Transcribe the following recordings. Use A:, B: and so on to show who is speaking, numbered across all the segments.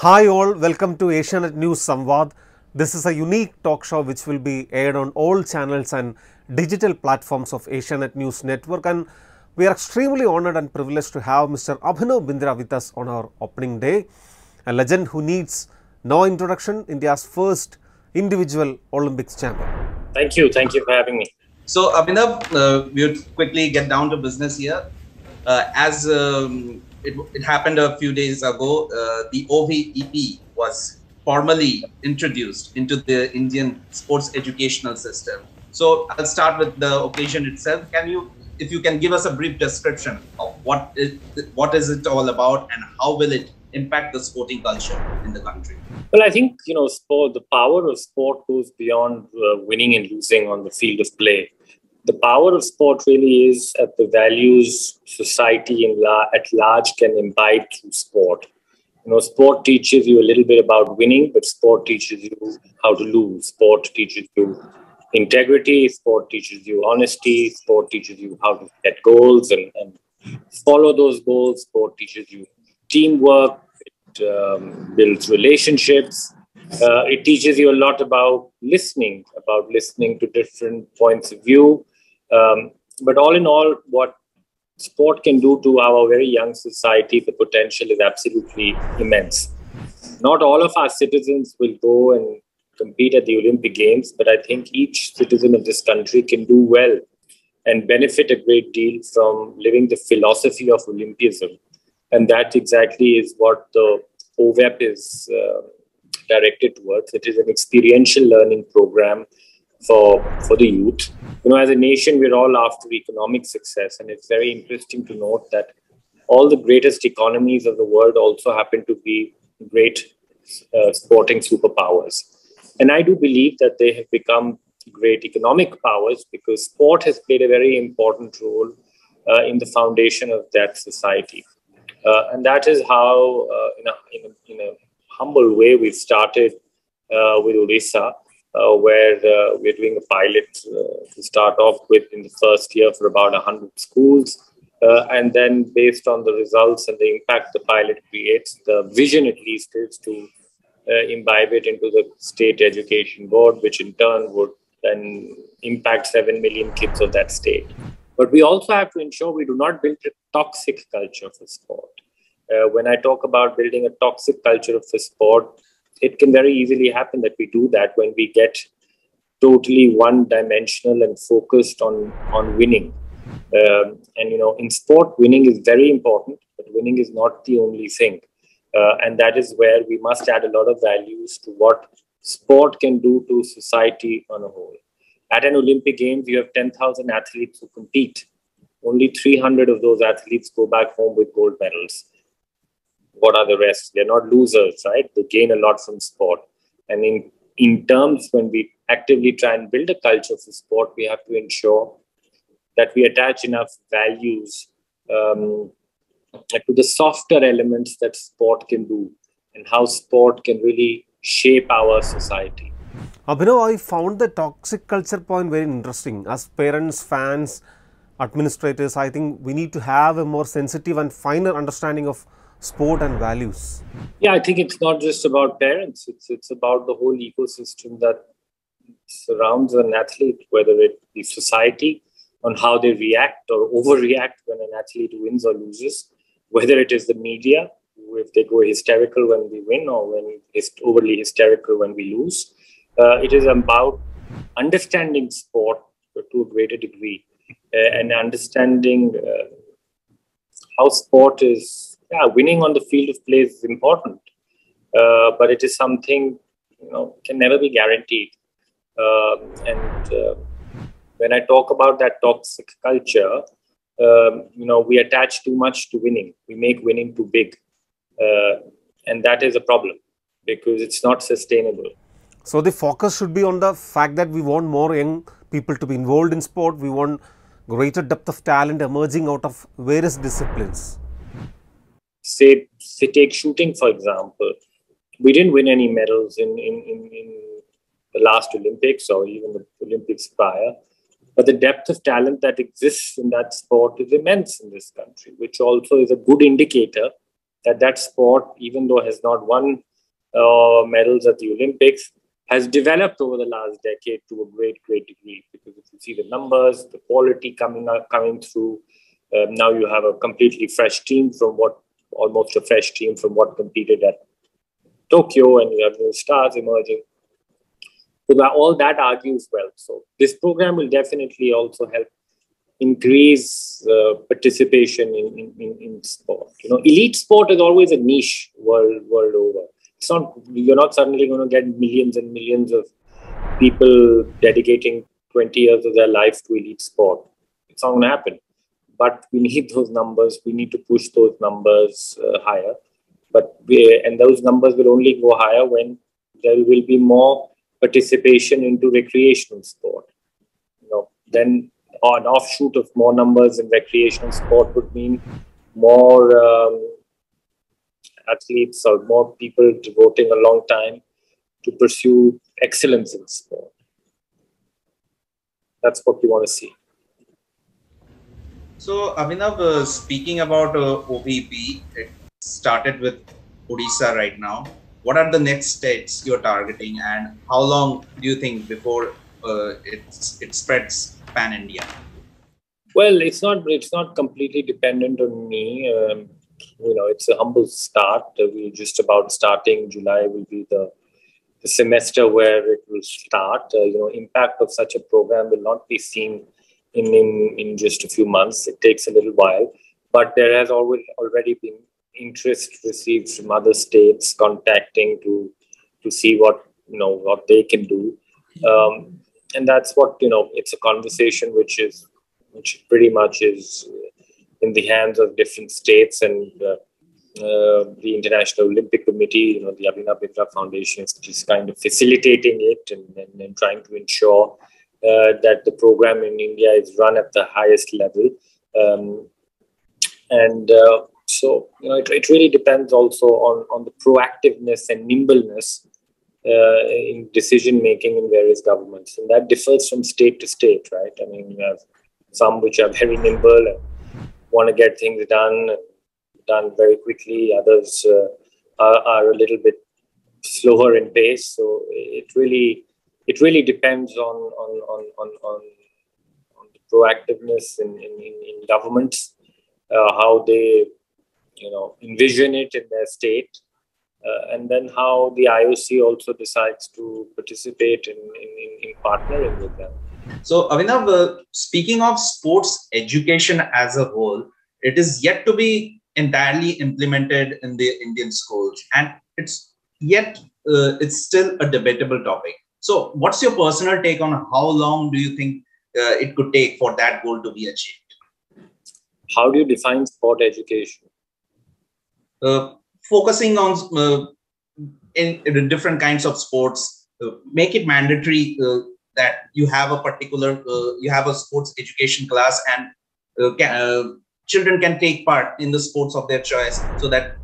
A: Hi all, welcome to Asianet News Samvad. This is a unique talk show which will be aired on all channels and digital platforms of Asianet News Network, and we are extremely honoured and privileged to have Mr. Abhinav Bindra with us on our opening day, a legend who needs no introduction, India's first individual Olympics champion.
B: Thank you for having me.
C: So Abhinav, we'll quickly get down to business here. As it happened a few days ago, the OVEP was formally introduced into the Indian sports educational system. So I'll start with the occasion itself. If you can give us a brief description of what is it all about and how will it impact the sporting culture in the country?
B: Well, I think, sport, the power of sport goes beyond winning and losing on the field of play. The power of sport really is at the values society at large can imbibe through sport. Sport teaches you a little bit about winning, but sport teaches you how to lose. Sport teaches you integrity. Sport teaches you honesty. Sport teaches you how to set goals and follow those goals. Sport teaches you teamwork. It builds relationships. It teaches you a lot about listening to different points of view. But all in all, what sport can do to our very young society, the potential is absolutely immense. Not all of our citizens will go and compete at the Olympic Games, but I think each citizen of this country can do well and benefit a great deal from living the philosophy of Olympism. And that exactly is what the Overapp is directed towards. It is an experiential learning program for the youth. As a nation, we're all after economic success, and it's very interesting to note that all the greatest economies of the world also happen to be great sporting superpowers. And I do believe that they have become great economic powers because sport has played a very important role in the foundation of that society. And that is how, in a humble way, we've started with Odisha, where we're doing a pilot to start off with in the first year for about 100 schools. And then based on the results and the impact the pilot creates, the vision at least is to imbibe it into the state education board, which in turn would then impact 7 million kids of that state. But we also have to ensure we do not build a toxic culture for sport. When I talk about building a toxic culture for sport, it can very easily happen that we do that when we get totally one-dimensional and focused on winning. In sport, winning is very important, but winning is not the only thing. And that is where we must add a lot of values to what sport can do to society on a whole. At an Olympic Games, you have 10,000 athletes who compete. Only 300 of those athletes go back home with gold medals. What are the rest? They're not losers, right? They gain a lot from sport. And in terms, when we actively try and build a culture for sport, we have to ensure that we attach enough values to the softer elements that sport can do and how sport can really shape our society.
A: Abhinav, I found the toxic culture point very interesting. As parents, fans, administrators, I think we need to have a more sensitive and finer understanding of sport and values.
B: Yeah, I think it's not just about parents. It's about the whole ecosystem that surrounds an athlete, whether it be society, on how they react or overreact when an athlete wins or loses, whether it is the media, if they go hysterical when we win or when it's overly hysterical when we lose. It is about understanding sport to a greater degree and understanding how sport is, winning on the field of play is important, but it is something, can never be guaranteed. When I talk about that toxic culture, we attach too much to winning. We make winning too big. And that is a problem because it's not sustainable.
A: So the focus should be on the fact that we want more young people to be involved in sport. We want greater depth of talent emerging out of various disciplines.
B: Say take shooting, for example. We didn't win any medals in the last Olympics or even the Olympics prior. But the depth of talent that exists in that sport is immense in this country, which also is a good indicator that sport, even though has not won medals at the Olympics has developed over the last decade to a great degree. Because if you see the numbers, the quality coming through, now you have a completely fresh team almost a fresh team from what competed at Tokyo, and you have new stars emerging. So all that argues well. So this program will definitely also help increase participation in sport. Elite sport is always a niche world over. You're not suddenly going to get millions and millions of people dedicating 20 years of their life to elite sport. It's not going to happen. But we need those numbers. We need to push those numbers higher. And those numbers will only go higher when there will be more participation into recreational sport. Then an offshoot of more numbers in recreational sport would mean more athletes or more people devoting a long time to pursue excellence in sport. That's what we want to see.
C: So, Abhinav, speaking about OVP, it started with Odisha right now. What are the next states you're targeting, and how long do you think before it spreads pan-India?
B: Well, it's not completely dependent on me. It's a humble start. We're just about starting. July will be the semester where it will start. Impact of such a program will not be seen in just a few months. It takes a little while, but there has already been interest received from other states contacting to see what they can do, and that's what it's a conversation which pretty much is in the hands of different states, and the International Olympic Committee, the Abhinav Bindra Foundation is just kind of facilitating it and trying to ensure that the program in India is run at the highest level. So it really depends also on the proactiveness and nimbleness in decision making in various governments, and that differs from state to state, right? I mean, you have some which are very nimble and want to get things done very quickly. Others are a little bit slower in pace. So it really depends on the proactiveness in governments, how they envision it in their state, and then how the IOC also decides to participate in partnering with them.
C: So, Abhinav, speaking of sports education as a whole, it is yet to be entirely implemented in the Indian schools, and it's still a debatable topic. So, what's your personal take on how long do you think it could take for that goal to be achieved?
B: How do you define sport education?
C: Focusing on in different kinds of sports, make it mandatory that you have a sports education class, and children can take part in the sports of their choice, so that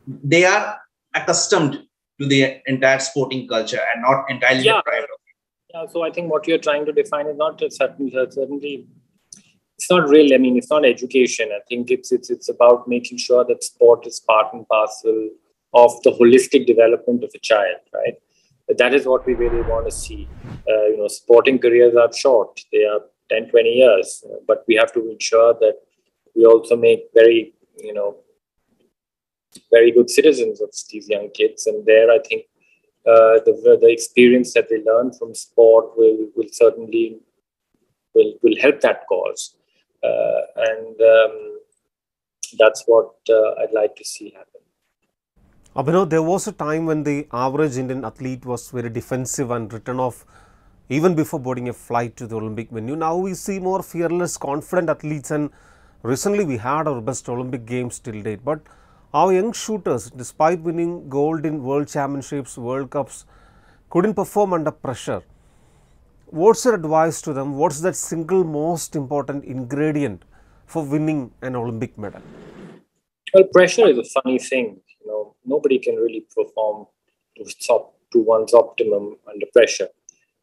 C: they are accustomed to the entire sporting culture and not entirely deprived of it.
B: Yeah, so I think what you're trying to define is not certainly. It's not real. I mean, it's not education. I think it's about making sure that sport is part and parcel of the holistic development of a child, right? That is what we really want to see. Sporting careers are short. They are 10, 20 years. But we have to ensure that we also make very good citizens of these young kids. And there, I think the experience that they learn from sport will certainly will help that cause. And that's what I'd like to see happen.
A: Abhinav, there was a time when the average Indian athlete was very defensive and written off even before boarding a flight to the Olympic venue. Now we see more fearless, confident athletes, and recently we had our best Olympic Games till date. But our young shooters, despite winning gold in World Championships, World Cups, couldn't perform under pressure. What's your advice to them? What's that single most important ingredient for winning an Olympic medal?
B: Well, pressure is a funny thing. Nobody can really perform to one's optimum under pressure.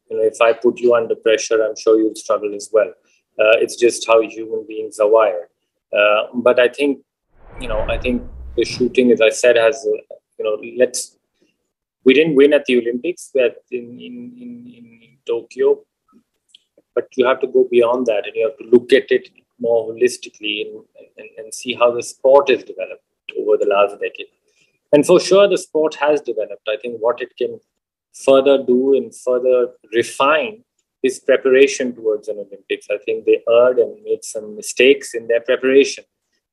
B: If I put you under pressure, I'm sure you'll struggle as well. It's just how human beings are wired. But I think the shooting, as I said, has let's We didn't win at the Olympics in Tokyo, but you have to go beyond that, and you have to look at it more holistically and see how the sport has developed over the last decade. And for sure, the sport has developed. I think what it can further do and further refine is preparation towards an Olympics. I think they erred and made some mistakes in their preparation.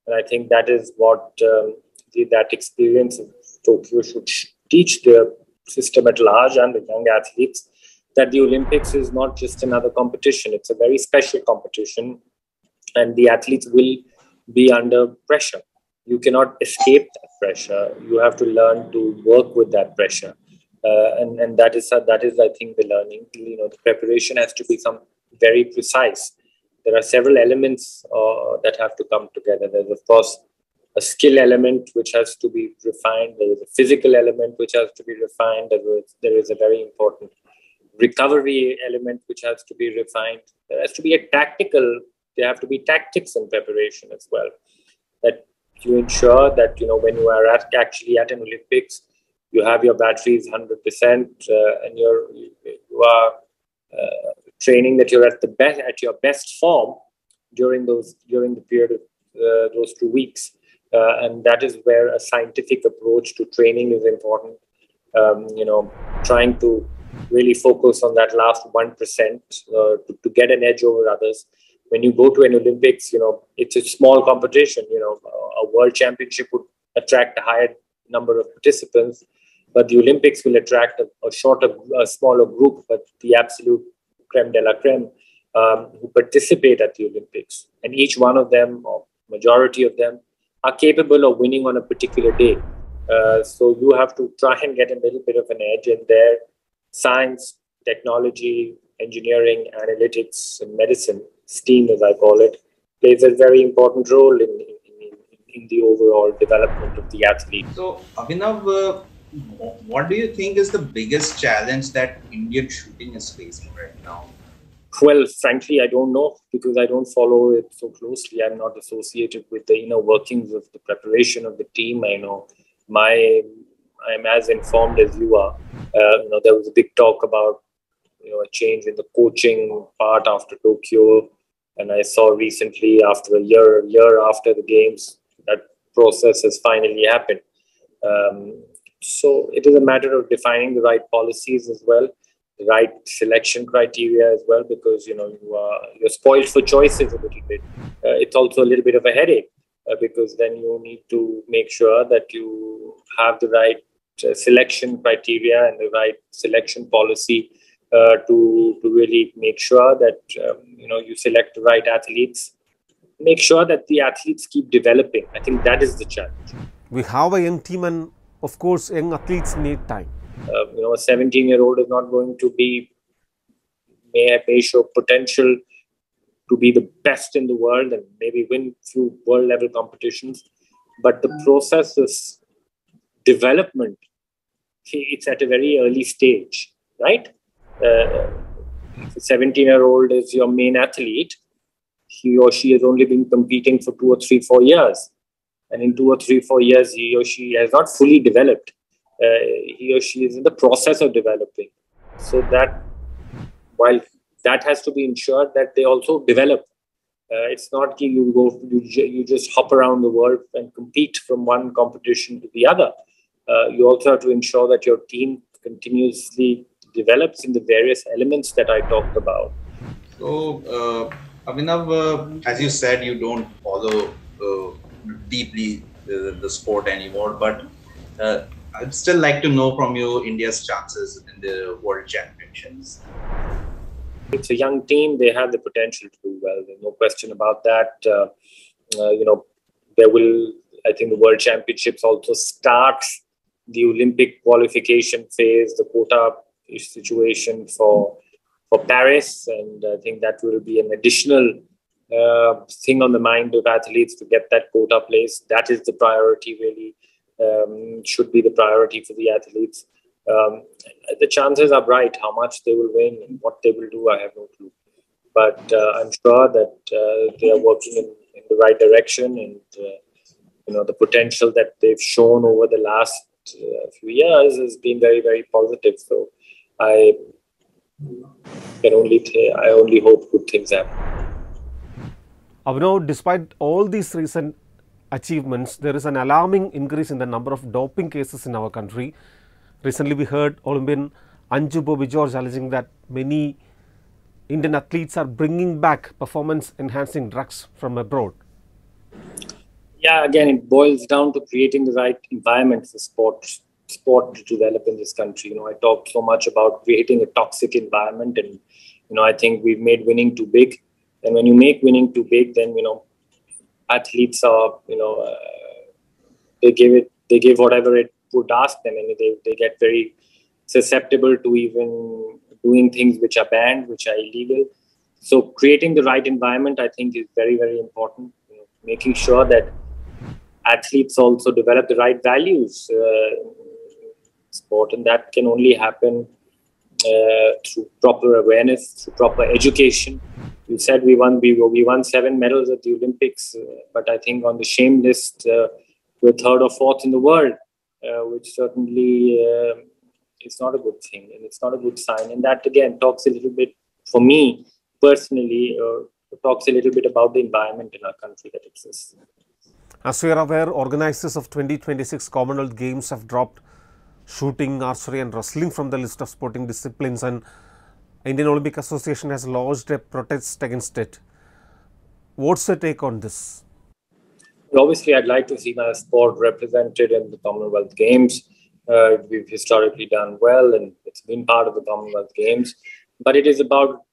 B: And I think that is what that experience of Tokyo should teach the system at large and the young athletes, that the Olympics is not just another competition. It's a very special competition, and the athletes will be under pressure. You cannot escape that pressure. You have to learn to work with that pressure. And that is, I think, the learning. The preparation has to be very precise. There are several elements that have to come together. There's, of course, a skill element which has to be refined. There is a physical element which has to be refined. There is a very important recovery element which has to be refined. There has to be there have to be tactics in preparation as well. That you ensure that, when you are actually at an Olympics, you have your batteries 100%, and you are training that you're at your best form during the period of those 2 weeks. And that is where a scientific approach to training is important. Trying to really focus on that last 1% to get an edge over others. When you go to an Olympics, it's a small competition. A world championship would attract a higher number of participants, but the Olympics will attract a smaller group, but the absolute creme de la creme who participate at the Olympics. And each one of them, or majority of them, are capable of winning on a particular day. So you have to try and get a little bit of an edge in there. Science, technology, engineering, analytics, and medicine, STEAM as I call it, plays a very important role in the overall development of the athlete.
C: So, Abhinav, what do you think is the biggest challenge that Indian shooting is facing right now?
B: Well, frankly, I don't know, because I don't follow it so closely. I'm not associated with the inner workings of the preparation of the team. I know I'm as informed as you are. There was a big talk about a change in the coaching part after Tokyo, and I saw recently, after a year after the games, that process has finally happened. So it is a matter of defining the right policies as well, the right selection criteria as well, because you're spoiled for choices a little bit. It's also a little bit of a headache, because then you need to make sure that you have the right selection criteria and the right selection policy to really make sure that you select the right athletes. Make sure that the athletes keep developing. I think that is the challenge.
A: We have a young team, and of course, young athletes need time.
B: A 17-year-old is not going to may show potential to be the best in the world and maybe win few world level competitions, but the process of development, it's at a very early stage, right? If a 17-year-old is your main athlete, he or she has only been competing for 2 or 3, 4 years. And in 2 or 3, 4 years, he or she has not fully developed. He or she is in the process of developing. So that, while that has to be ensured that they also develop. It's not you just hop around the world and compete from one competition to the other. You also have to ensure that your team continuously develops in the various elements that I talked about.
C: So, Abhinav, as you said, you don't follow deeply the sport anymore, but I'd still like to know from you India's chances in the World Championships.
B: It's a young team. They have the potential to do well. There's no question about that. I think the World Championships also starts the Olympic qualification phase, the quota situation for Paris. And I think that will be an additional thing on the mind of athletes to get that quota place. That is the priority, really. Should be the priority for the athletes. The chances are bright. How much they will win and what they will do, I have no clue. But I'm sure that they are working in the right direction, and the potential that they've shown over the last last few years has been very, very positive. So I I only hope good things happen.
A: Abhinav, despite all these recent achievements, there is an alarming increase in the number of doping cases in our country. Recently, we heard Olympian Anju Bobby George alleging that many Indian athletes are bringing back performance enhancing drugs from abroad.
B: Yeah, again, it boils down to creating the right environment for sport to develop in this country. I talked so much about creating a toxic environment, and I think we've made winning too big. And when you make winning too big, then athletes are they give whatever it would ask them, and they get very susceptible to even doing things which are banned, which are illegal. So creating the right environment, I think, is very, very important. Making sure that athletes also develop the right values in sport, and that can only happen through proper awareness, through proper education. You said we won 7 medals at the Olympics, but I think on the shame list we're 3rd or 4th in the world, which certainly is not a good thing, and it's not a good sign. And that again talks a little bit, for me personally, talks a little bit about the environment in our country that exists.
A: As we are aware, organizers of 2026 Commonwealth Games have dropped shooting, archery and wrestling from the list of sporting disciplines, and Indian Olympic Association has lodged a protest against it. What's your take on this?
B: Well, obviously, I'd like to see my sport represented in the Commonwealth Games. We've historically done well, and it's been part of the Commonwealth Games. But it is about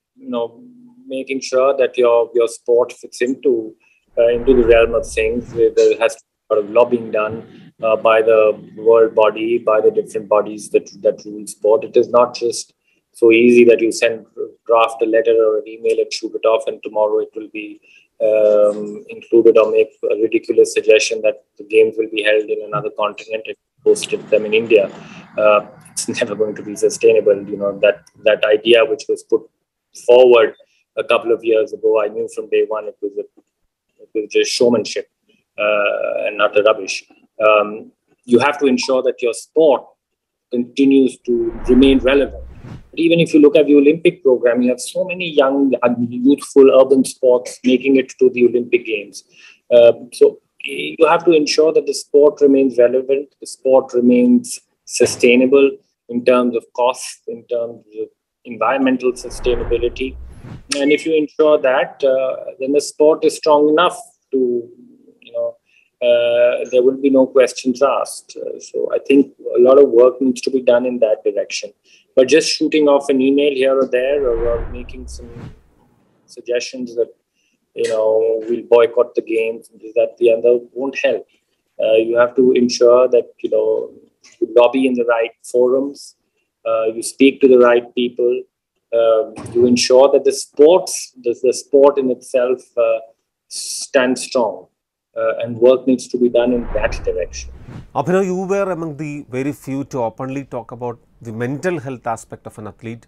B: making sure that your sport fits into the realm of things. There has to be a lot of lobbying done by the world body, by the different bodies that rule sport. It is not just so easy that you draft a letter or an email and shoot it off, and tomorrow it will be included, or make a ridiculous suggestion that the games will be held in another continent and hosted them in India. It's never going to be sustainable. That idea which was put forward a couple of years ago, I knew from day one it was just showmanship and utter rubbish. You have to ensure that your sport continues to remain relevant. But even if you look at the Olympic program, you have so many young, youthful urban sports making it to the Olympic Games. So you have to ensure that the sport remains relevant, the sport remains sustainable in terms of cost, in terms of environmental sustainability. And if you ensure that, then the sport is strong enough to, there will be no questions asked. So I think a lot of work needs to be done in that direction. But just shooting off an email here or there, or making some suggestions that, we'll boycott the games, that the other won't help. You have to ensure that, you lobby in the right forums, you speak to the right people, you ensure that the sport in itself stands strong, and work needs to be done in that direction.
A: Abhinav, you were among the very few to openly talk about the mental health aspect of an athlete.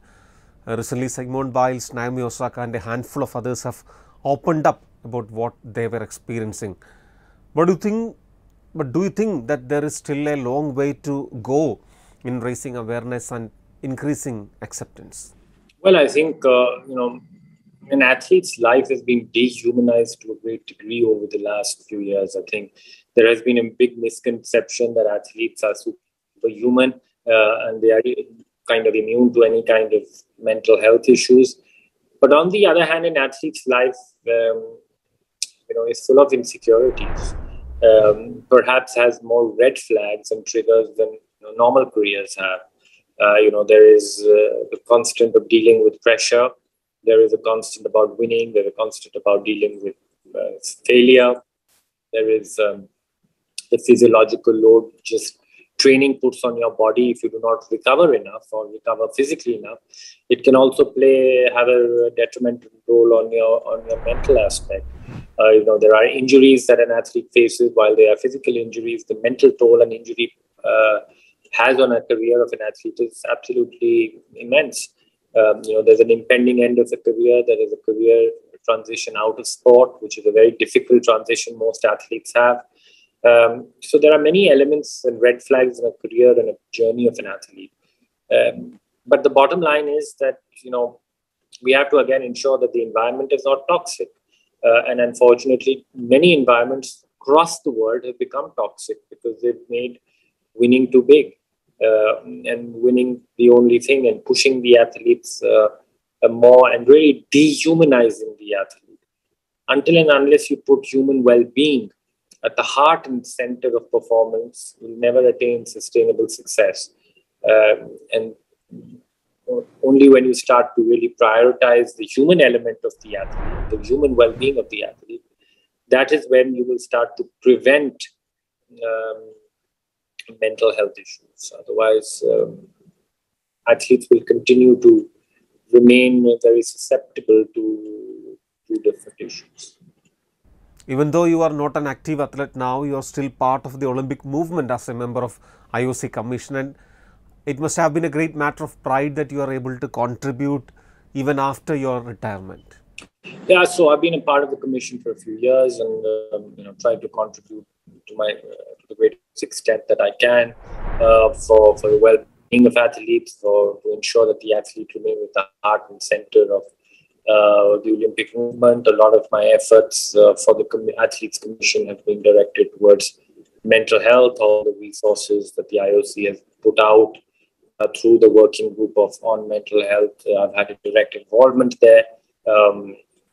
A: Recently, Simone Biles, Naomi Osaka and a handful of others have opened up about what they were experiencing. But do you think that there is still a long way to go in raising awareness and increasing acceptance?
B: Well, I think, an athlete's life has been dehumanized to a great degree over the last few years. I think there has been a big misconception that athletes are superhuman and they are kind of immune to any kind of mental health issues. But on the other hand, an athlete's life, is full of insecurities. Perhaps has more red flags and triggers than normal careers have. There is the constant of dealing with pressure. There is a constant about winning. There is a constant about dealing with failure. There is the physiological load just training puts on your body. If you do not recover enough or recover physically enough, it can also have a detrimental role on your mental aspect. There are injuries that an athlete faces. While there are physical injuries, the mental toll an injury has on a career of an athlete is absolutely immense. There's an impending end of a career. There is a career transition out of sport, which is a very difficult transition most athletes have. So there are many elements and red flags in a career and a journey of an athlete. But the bottom line is that, we have to again ensure that the environment is not toxic. And unfortunately, many environments across the world have become toxic because they've made winning too big, and winning the only thing, and pushing the athletes more, and really dehumanizing the athlete. Until and unless you put human well-being at the heart and center of performance, you'll never attain sustainable success. And only when you start to really prioritize the human element of the athlete, the human well-being of the athlete, that is when you will start to prevent mental health issues. Otherwise, athletes will continue to remain very susceptible to different issues.
A: Even though you are not an active athlete now, you are still part of the Olympic movement as a member of IOC Commission, and it must have been a great matter of pride that you are able to contribute even after your retirement.
B: Yeah, so I've been a part of the commission for a few years, and tried to contribute to the greatest extent that I can for the well-being of athletes, to ensure that the athlete remain with the heart and center of the Olympic movement. A lot of my efforts for the Athletes Commission have been directed towards mental health. All the resources that the IOC has put out through the working group on mental health, I've had a direct involvement there.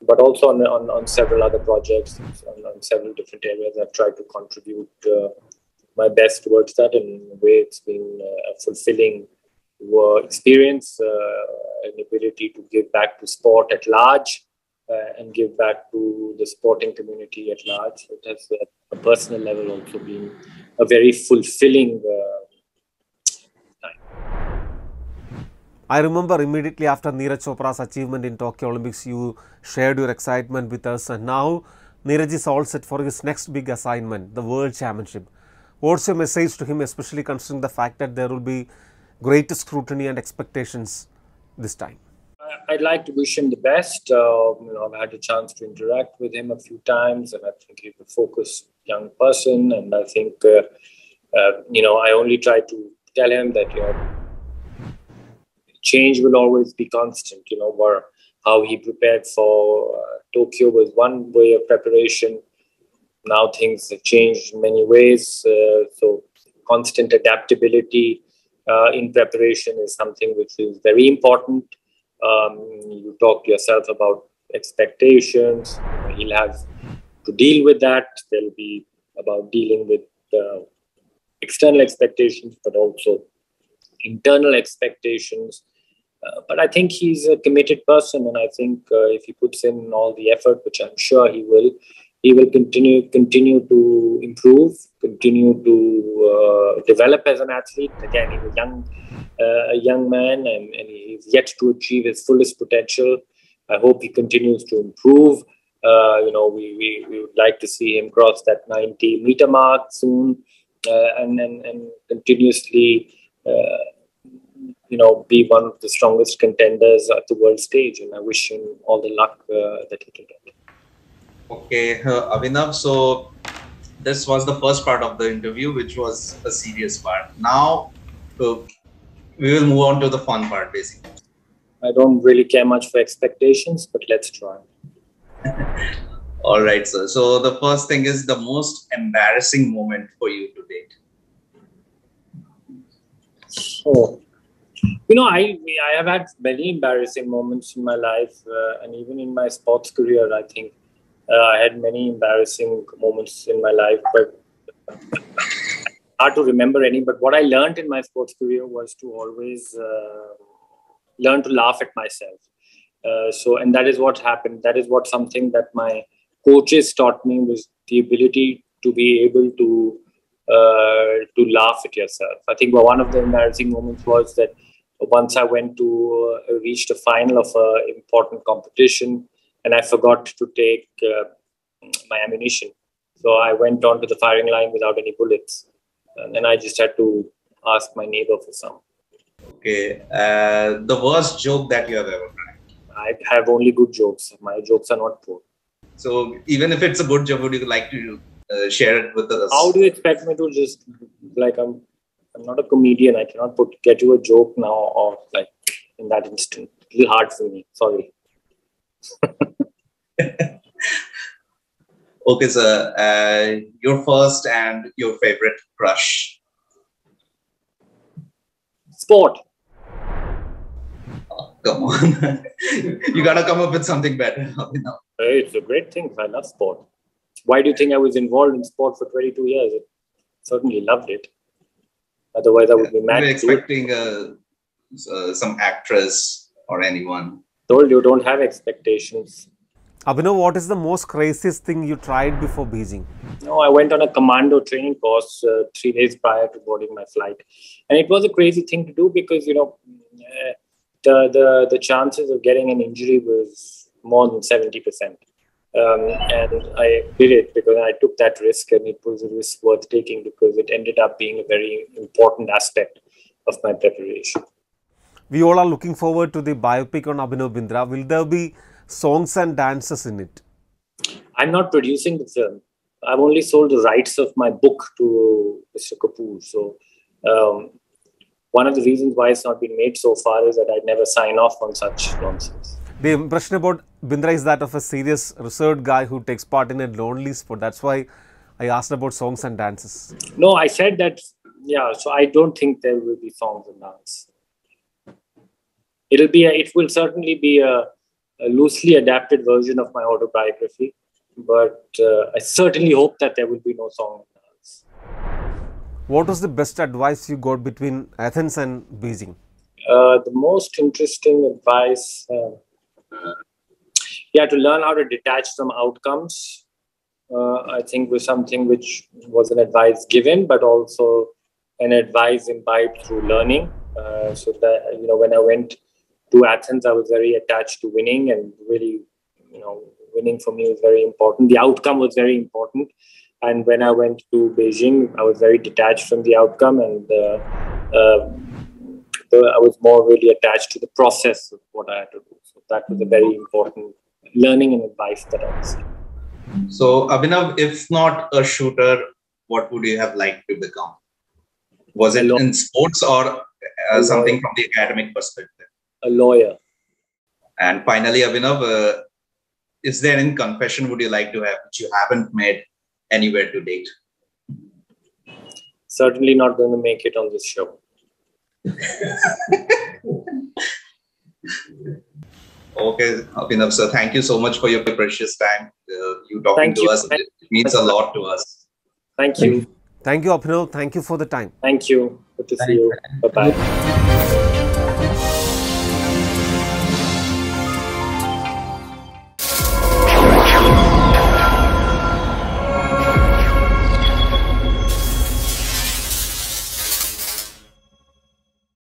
B: But also on several other projects, on several different areas, I've tried to contribute my best towards that. And in a way, it's been a fulfilling experience, an ability to give back to sport at large and give back to the sporting community at large. It has, at a personal level, also been a very fulfilling time.
A: I remember immediately after Neeraj Chopra's achievement in Tokyo Olympics, you shared your excitement with us, and now Neeraj is all set for his next big assignment, the World Championship. What's your message to him, especially considering the fact that there will be greater scrutiny and expectations this time?
B: I'd like to wish him the best. I've had a chance to interact with him a few times, and I think he's a focused young person. And I think, I only try to tell him that, change will always be constant. How he prepared for Tokyo was one way of preparation. Now things have changed in many ways. So constant adaptability in preparation is something which is very important. You talked yourself about expectations. He'll have to deal with that. There'll be about dealing with external expectations, but also internal expectations. But I think he's a committed person, and I think if he puts in all the effort, which I'm sure he will continue to improve, continue to develop as an athlete. Again, he's a young man, and he's yet to achieve his fullest potential. I hope he continues to improve. We would like to see him cross that 90-meter mark soon, and continuously be one of the strongest contenders at the world stage. And I wish him all the luck that he can get.
C: Okay, Abhinav, so this was the first part of the interview, which was a serious part. Now, we will move on to the fun part, basically.
B: I don't really care much for expectations, but let's try.
C: All right, sir. So the first thing is the most embarrassing moment for you to date.
B: So, I have had many embarrassing moments in my life, and even in my sports career, I think I had many embarrassing moments in my life, but hard to remember any. But what I learned in my sports career was to always learn to laugh at myself. And that is what happened. That is something that my coaches taught me, was the ability to be able to laugh at yourself. I think one of the embarrassing moments was that once I went to reach the final of an important competition, and I forgot to take my ammunition. So I went on to the firing line without any bullets. And then I just had to ask my neighbor for some.
C: Okay. The worst joke that you have ever cracked?
B: I have only good jokes. My jokes are not poor.
C: So even if it's a good joke, would you like to share it with us.
B: How do you expect me to just, like, I'm not a comedian. I cannot get you a joke now or like in that instant. It's a little hard for me. Sorry.
C: Okay, sir. Your first and your favorite crush?
B: Sport.
C: Oh, come on. You gotta come up with something better.
B: It's a great thing. I love sport. Why do you think I was involved in sport for 22 years? I certainly loved it. Otherwise, I would be mad.
C: We're expecting some actress or anyone.
B: Told you, don't have expectations.
A: Abhinav, what is the most craziest thing you tried before Beijing?
B: No, I went on a commando training course 3 days prior to boarding my flight. And it was a crazy thing to do because, the chances of getting an injury was more than 70%. And I did it because I took that risk, and it was a risk worth taking because it ended up being a very important aspect of my preparation.
A: We all are looking forward to the biopic on Abhinav Bindra. Will there be songs and dances in it?
B: I'm not producing the film. I've only sold the rights of my book to Mr. Kapoor. So one of the reasons why it's not been made so far is that I'd never sign off on such nonsense.
A: The impression about Bindra is that of a serious, reserved guy who takes part in a lonely sport. That's why I asked about songs and dances.
B: No, I said that, so I don't think there will be songs and dance. It will certainly be a loosely adapted version of my autobiography, but I certainly hope that there will be no song and dance.
A: What was the best advice you got between Athens and Beijing?
B: The most interesting advice, to learn how to detach from outcomes, I think was something which was an advice given, but also an advice imbibed through learning. So that, when I went to Athens, I was very attached to winning, and really, winning for me was very important. The outcome was very important. And when I went to Beijing, I was very detached from the outcome, and I was more really attached to the process of what I had to do. So that was a very important learning and advice that I received.
C: So, Abhinav, if not a shooter, what would you have liked to become? Was it in sports or something from the academic perspective?
B: A lawyer.
C: And finally, Abhinav, is there any confession would you like to have which you haven't made anywhere to date?
B: Certainly not going to make it on this show.
C: Okay, Abhinav, sir, thank you so much for your precious time. You talking to us, it means a lot to us.
B: Thank you.
A: Thank you, Abhinav. Thank you for the time.
B: Thank you. Good to see you. Bye-bye.